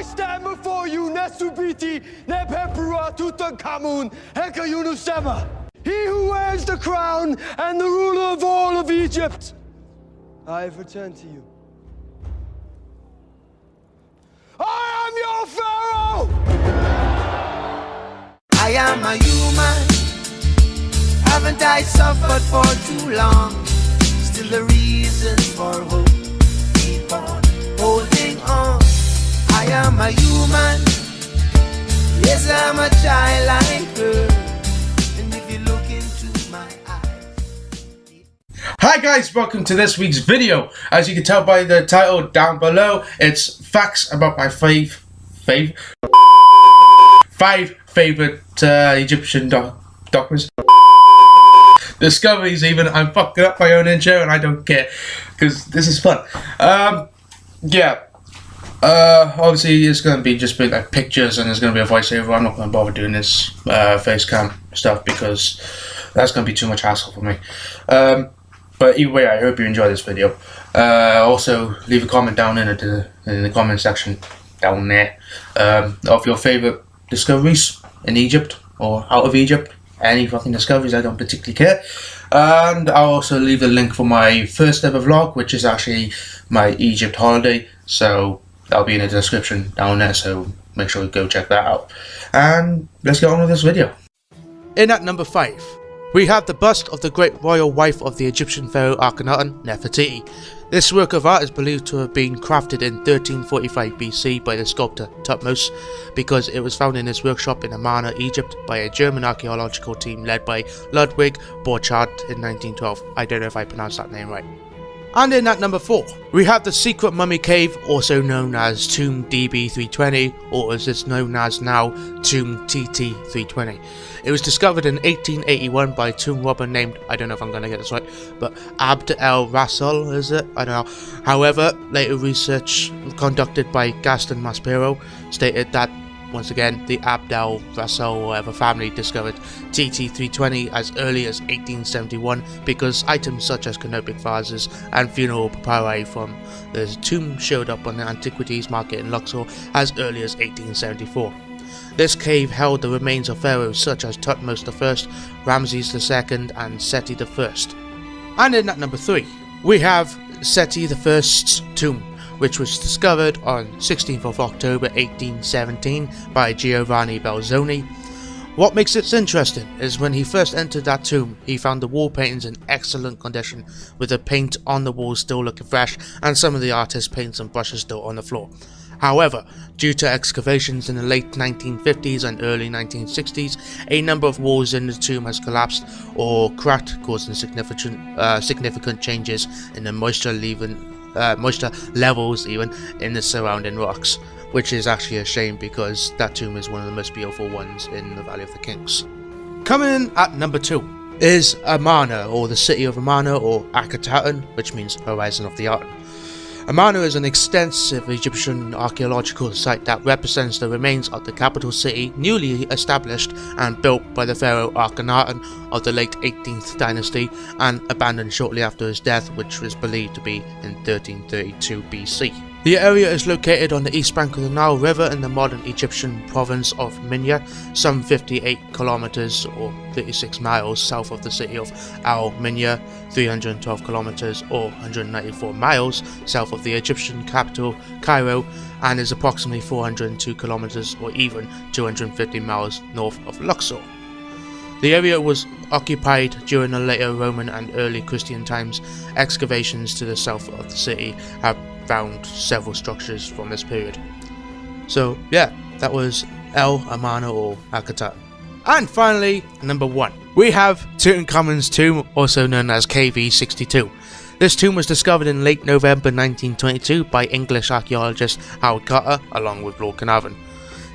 stand before you, Nesubiti, Nepepura Tutankhamun, Hekayunusema, he who wears the crown and the ruler of all of Egypt. I have returned to you. I am your pharaoh! I am a human. Haven't I suffered for too long? Still the reason for hope. Keep on holding on. I am a human. Yes, I'm a child like her. And if you look into my eyes. Hi guys, welcome to this week's video. As you can tell by the title down below, it's facts about my five favorite Egyptian documents. Discoveries even. I'm fucking up my own intro and I don't care because this is fun. Obviously it's going to be just like pictures and there's going to be a voiceover. I'm not going to bother doing this face cam stuff because that's going to be too much hassle for me. But either way, I hope you enjoy this video. Also leave a comment down in the comment section down there of your favorite discoveries in Egypt or out of Egypt. Any fucking discoveries, I don't particularly care. And I'll also leave a link for my first ever vlog, which is actually my Egypt holiday, so that'll be in the description down there, so make sure you go check that out. And let's get on with this video. In at number 5, we have the bust of the great royal wife of the Egyptian pharaoh Akhenaten, Nefertiti. This work of art is believed to have been crafted in 1345 BC by the sculptor Thutmose, because it was found in his workshop in Amarna, Egypt by a German archaeological team led by Ludwig Borchardt in 1912. I don't know if I pronounced that name right. And in at number 4, we have the secret mummy cave, also known as Tomb DB320, or as it's known as now, Tomb TT320. It was discovered in 1881 by a tomb robber named, I don't know if I'm going to get this right, but Abd el-Rasul, is it? I don't know. However, later research conducted by Gaston Maspero stated that, once again, the Abd el-Rasul or whatever family discovered TT320 as early as 1871 because items such as canopic vases and funeral papyri from the tomb showed up on the antiquities market in Luxor as early as 1874. This cave held the remains of pharaohs such as Thutmose I, Ramses II and Seti I. And in at number 3, we have Seti I's tomb, which was discovered on 16th of October 1817 by Giovanni Belzoni. What makes it interesting is when he first entered that tomb, he found the wall paintings in excellent condition, with the paint on the walls still looking fresh and some of the artist's paints and brushes still on the floor. However, due to excavations in the late 1950s and early 1960s, a number of walls in the tomb has collapsed or cracked, causing significant changes in the moisture levels even in the surrounding rocks, which is actually a shame because that tomb is one of the most beautiful ones in the Valley of the Kings. Coming in at number 2 is Amarna, or the city of Amarna, or Akhetaten, which means Horizon of the Arden. Amarna is an extensive Egyptian archaeological site that represents the remains of the capital city newly established and built by the pharaoh Akhenaten of the late 18th dynasty and abandoned shortly after his death, which was believed to be in 1332 BC. The area is located on the east bank of the Nile River in the modern Egyptian province of Minya, some 58 kilometers or 36 miles south of the city of Al-Minya, 312 kilometers or 194 miles south of the Egyptian capital Cairo, and is approximately 402 kilometers or even 250 miles north of Luxor. The area was occupied during the later Roman and early Christian times. Excavations to the south of the city have found several structures from this period. So yeah, that was Amarna or Akhetaten. And finally, number 1, we have Tutankhamun's tomb, also known as KV62. This tomb was discovered in late November 1922 by English archaeologist Howard Carter along with Lord Carnarvon.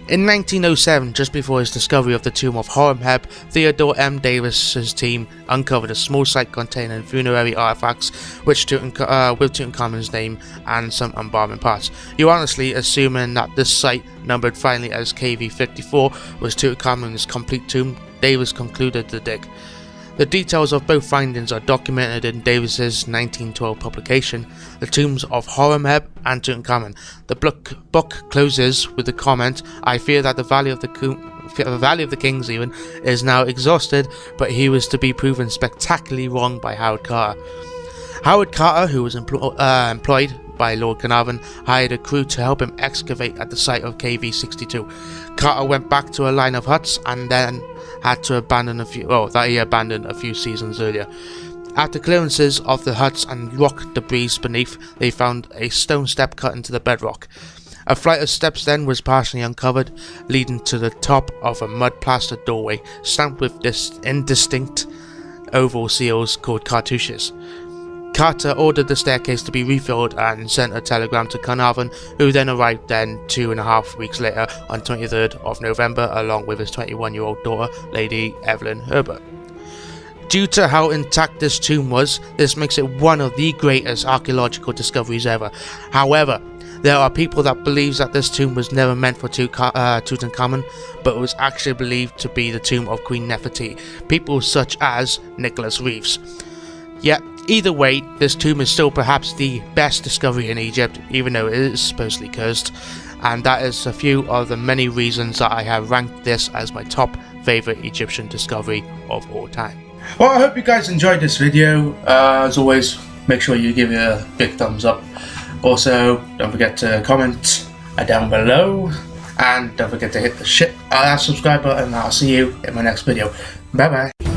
In 1907, just before his discovery of the tomb of Horemheb, Theodore M. Davis's team uncovered a small site containing funerary artifacts with Tutankhamun's name and some embalming parts. Unanimously assuming that this site, numbered finally as KV54, was Tutankhamun's complete tomb, Davis concluded the dig. The details of both findings are documented in Davis's 1912 publication, The Tombs of Horemheb and Tutankhamun. The book closes with the comment, "I fear that the Valley of the Kings even is now exhausted, but he was to be proven spectacularly wrong by Howard Carter." Howard Carter, who was employed by Lord Carnarvon, hired a crew to help him excavate at the site of KV-62. Carter went back to a line of huts and then had to abandon that he abandoned a few seasons earlier. After clearances of the huts and rock debris beneath, they found a stone step cut into the bedrock. A flight of steps then was partially uncovered, leading to the top of a mud-plastered doorway stamped with indistinct oval seals called cartouches. Carter ordered the staircase to be refilled and sent a telegram to Carnarvon, who then arrived 2.5 weeks later on 23rd of November along with his 21-year-old daughter, Lady Evelyn Herbert. Due to how intact this tomb was, this makes it one of the greatest archaeological discoveries ever. However, there are people that believe that this tomb was never meant for Tutankhamun, but was actually believed to be the tomb of Queen Nefertiti, people such as Nicholas Reeves. Yet, either way, this tomb is still perhaps the best discovery in Egypt, even though it is supposedly cursed, and that is a few of the many reasons that I have ranked this as my top favourite Egyptian discovery of all time. Well, I hope you guys enjoyed this video. As always, make sure you give it a big thumbs up. Also, don't forget to comment down below, and don't forget to hit the subscribe button. I'll see you in my next video. Bye bye.